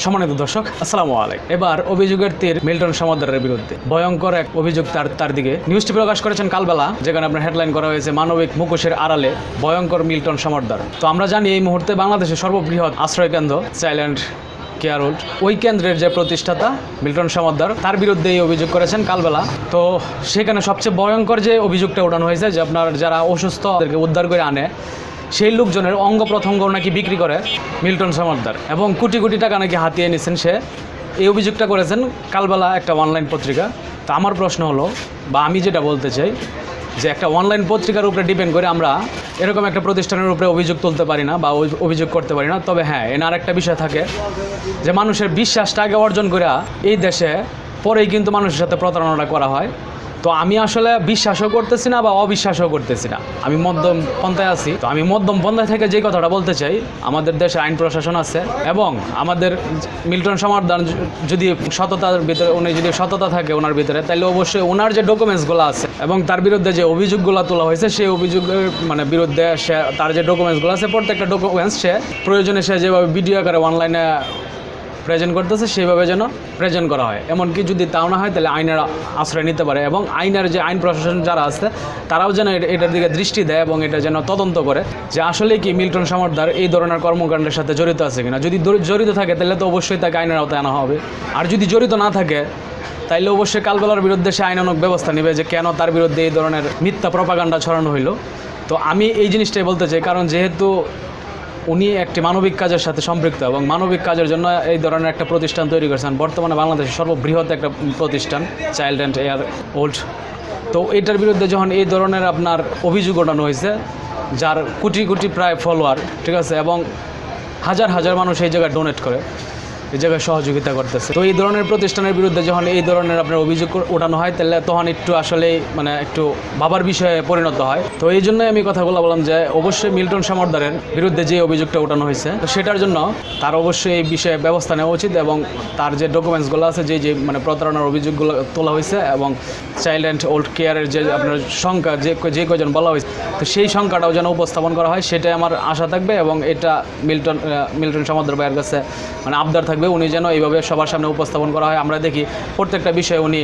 সম্মানিত দর্শক, আসসালামু আলাইকুম। এবার অভিযোগের তীর মিল্টন সমাদদারের বিরুদ্ধে। ভয়ঙ্কর এক অভিযোগ তার দিকে নিউজটি প্রকাশ করেছেন কালবেলা, যেখানে আপনার হেডলাইন করা হয়েছে মানবিক মুখোশের আড়ালে ভয়ঙ্কর মিল্টন সমাদদার। তো আমরা জানি এই মুহূর্তে বাংলাদেশের সর্ববৃহৎ আশ্রয় কেন্দ্র চাইল্ড অ্যান্ড কেয়ার হোল্ড, ওই কেন্দ্রের যে প্রতিষ্ঠাতা মিল্টন সমাদদার, তার বিরুদ্ধে এই অভিযোগ করেছেন কালবেলা। তো সেখানে সবচেয়ে ভয়ঙ্কর যে অভিযোগটা ওঠানো হয়েছে যে আপনার যারা অসুস্থ তাদেরকে উদ্ধার করে আনে, সেই লোকজনের অঙ্গ প্রত্যঙ্গ নাকি বিক্রি করে মিল্টন সমাদদার এবং কোটি কোটি টাকা নাকি হাতিয়ে নিয়েছেন সে। এই অভিযোগটা করেছেন কালবেলা একটা অনলাইন পত্রিকা। তো আমার প্রশ্ন হলো, বা আমি যেটা বলতে চাই, যে একটা অনলাইন পত্রিকার উপরে ডিপেন্ড করে আমরা এরকম একটা প্রতিষ্ঠানের উপরে অভিযোগ তুলতে পারি না বা অভিযোগ করতে পারি না। তবে হ্যাঁ, এনার একটা বিষয় থাকে যে মানুষের বিশ্বাসটা আগে অর্জন করে এই দেশে পরেই কিন্তু মানুষের সাথে প্রতারণাটা করা হয়। তো আমি আসলে বিশ্বাসও করতেছি না বা অবিশ্বাসও করতেছি না, আমি মধ্যম পন্থায় আছি। তো আমি মধ্যম পন্থায় থেকে যে কথাটা বলতে চাই, আমাদের দেশে আইন প্রশাসন আছে এবং আমাদের মিল্টন সমাদদার যদি সততার ভিতরে, উনি যদি সততা থাকে ওনার ভিতরে, তাহলে অবশ্যই ওনার যে ডকুমেন্টসগুলো আছে এবং তার বিরুদ্ধে যে অভিযোগগুলো তোলা হয়েছে, সেই অভিযোগের বিরুদ্ধে সে তার যে ডকুমেন্টসগুলো আছে, প্রত্যেকটা ডকুমেন্টস সে প্রয়োজনে সে যেভাবে ভিডিও আকারে অনলাইনে প্রেজেন্ট করতেছে সেইভাবে যেন প্রেজেন্ট করা হয়। এমনকি যদি তাও না হয় তাহলে আইনের আশ্রয় নিতে পারে এবং আইনের যে আইন প্রশাসন যারা আছে তারাও যেন এটার দিকে দৃষ্টি দেয় এবং এটা যেন তদন্ত করে যে আসলে কি মিল্টন সমাদদার এই ধরনের কর্মকাণ্ডের সাথে জড়িত আছে কিনা। যদি জড়িত থাকে তাহলে তো অবশ্যই তাকে আইনের আওতায় আনা হবে, আর যদি জড়িত না থাকে তাইলে অবশ্যই কালবেলার বিরুদ্ধে সে আইনানুগ ব্যবস্থা নেবে যে কেন তার বিরুদ্ধে এই ধরনের মিথ্যা প্রপাগান্ডা ছড়ানো হইল। তো আমি এই জিনিসটাই বলতে চাই, কারণ যেহেতু উনি একটি মানবিক কাজের সাথে সম্পৃক্ত এবং মানবিক কাজের জন্য এই ধরনের একটা প্রতিষ্ঠান তৈরি করেছেন, বর্তমানে বাংলাদেশের সর্ববৃহৎ একটা প্রতিষ্ঠান চাইল্ড অ্যান্ড কেয়ার হোল্ড। তো এটার বিরুদ্ধে যখন এই ধরনের আপনার অভিযোগ ওঠানো হয়েছে, যার কোটি কোটি প্রায় ফলোয়ার, ঠিক আছে, এবং হাজার হাজার মানুষ এই জায়গায় ডোনেট করে, এই জায়গায় সহযোগিতা করতেছে, তো এই ধরনের প্রতিষ্ঠানের বিরুদ্ধে যখন এই ধরনের আপনার অভিযোগ ওঠানো হয়, তাহলে তখন একটু আসলেই একটু ভাবার বিষয়ে পরিণত হয়। তো এই জন্যই আমি কথাগুলো বললাম যে অবশ্যই মিল্টন সমাদদারের বিরুদ্ধে যে অভিযোগটা ওঠানো হয়েছে, তো সেটার জন্য তার অবশ্যই এই বিষয়ে ব্যবস্থা নেওয়া উচিত এবং তার যে ডকুমেন্টসগুলো আছে, যে প্রতারণার অভিযোগগুলো তোলা হয়েছে এবং চাইল্ড অ্যান্ড ওল্ড কেয়ারের যে আপনার সংখ্যা যে কজন বলা হয়েছে, তো সেই সংখ্যাটাও যেন উপস্থাপন করা হয়, সেটাই আমার আশা থাকবে এবং এটা মিল্টন সমাদদার ভাইয়ের কাছে আবদার থাকবে, উনি যেন এইভাবে সবার সামনে উপস্থাপন করা হয়। আমরা দেখি প্রত্যেকটা বিষয়ে উনি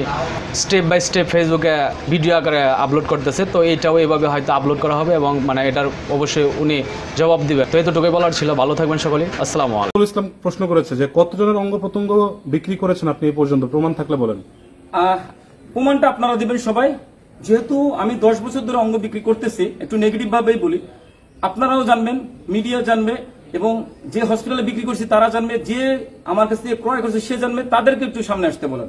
স্টেপ বাই স্টেপ ফেসবুকে ভিডিও আকারে আপলোড করতেছে, তো এইটাও এইভাবে হয়তো আপলোড করা হবে এবং এটার অবশ্যই উনি জবাব দিবে। তো এতটুকুই বলার ছিল। ভালো থাকবেন সকলেই। আসসালামু আলাইকুম। ইসলাম প্রশ্ন করেছে যে কতজনের অঙ্গ প্রত্যঙ্গ বিক্রি করেছেন আপনি এই পর্যন্ত, প্রমাণ থাকলে বলেন। প্রমাণটা আপনারা দিবেন সবাই। যেহেতু আমি 10 বছর ধরে অঙ্গ বিক্রি করতেছি, একটু নেগেটিভ ভাবেই বলি, আপনারাও জানবেন, মিডিয়া জানবে এবং যে হসপিটালে বিক্রি করছি তারা জানবে, যে আমার কাছ থেকে ক্রয় করছে সে জানবে, তাদেরকে একটু সামনে আসতে বলেন।